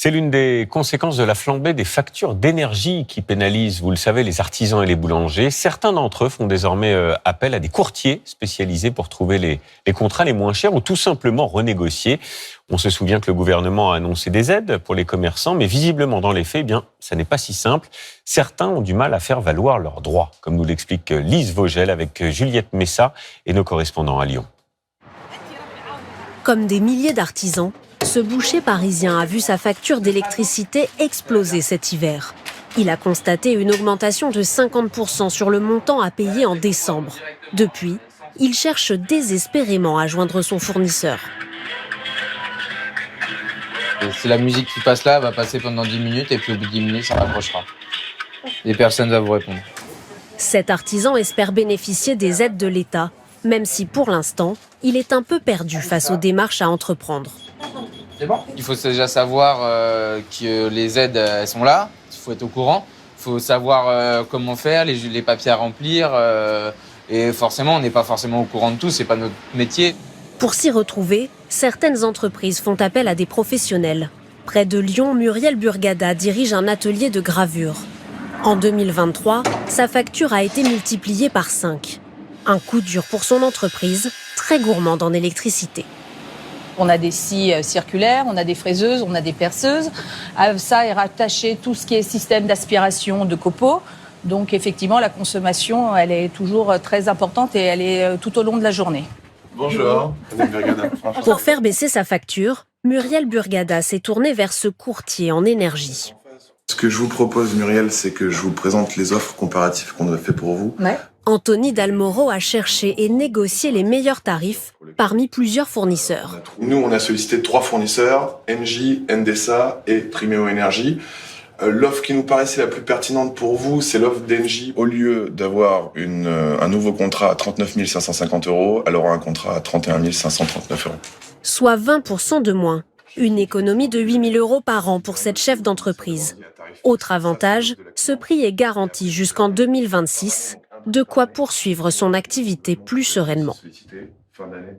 C'est l'une des conséquences de la flambée des factures d'énergie qui pénalise, vous le savez, les artisans et les boulangers. Certains d'entre eux font désormais appel à des courtiers spécialisés pour trouver les contrats les moins chers ou tout simplement renégocier. On se souvient que le gouvernement a annoncé des aides pour les commerçants, mais visiblement dans les faits, ça n'est pas si simple. Certains ont du mal à faire valoir leurs droits, comme nous l'explique Lise Vogel avec Juliette Messa et nos correspondants à Lyon. Comme des milliers d'artisans, ce boucher parisien a vu sa facture d'électricité exploser cet hiver. Il a constaté une augmentation de 50% sur le montant à payer en décembre. Depuis, il cherche désespérément à joindre son fournisseur. C'est la musique qui passe là, va passer pendant 10 minutes et puis au bout de 10 minutes, ça raccrochera. Et personne ne va vous répondre. Cet artisan espère bénéficier des aides de l'État, même si pour l'instant, il est un peu perdu face aux démarches à entreprendre. Il faut déjà savoir que les aides elles sont là, il faut être au courant, il faut savoir comment faire, les papiers à remplir. Et forcément, on n'est pas forcément au courant de tout, c'est pas notre métier. Pour s'y retrouver, certaines entreprises font appel à des professionnels. Près de Lyon, Muriel Burgada dirige un atelier de gravure. En 2023, sa facture a été multipliée par 5. Un coup dur pour son entreprise, très gourmande en électricité. On a des scies circulaires, on a des fraiseuses, on a des perceuses. À ça est rattaché tout ce qui est système d'aspiration de copeaux. Donc effectivement, la consommation, elle est toujours très importante et elle est tout au long de la journée. Bonjour, Madame Burgada. Pour faire baisser sa facture, Muriel Burgada s'est tournée vers ce courtier en énergie. Ce que je vous propose, Muriel, c'est que je vous présente les offres comparatives qu'on a fait pour vous. Ouais. Anthony Dalmoro a cherché et négocié les meilleurs tarifs parmi plusieurs fournisseurs. Nous, on a sollicité 3 fournisseurs, Engie, Endesa et Primeo Energy. L'offre qui nous paraissait la plus pertinente pour vous, c'est l'offre d'Engie. Au lieu d'avoir un nouveau contrat à 39 550 €, elle aura un contrat à 31 539 €. Soit 20% de moins. Une économie de 8 000 € par an pour cette chef d'entreprise. Autre avantage, ce prix est garanti jusqu'en 2026, de quoi poursuivre son activité plus sereinement.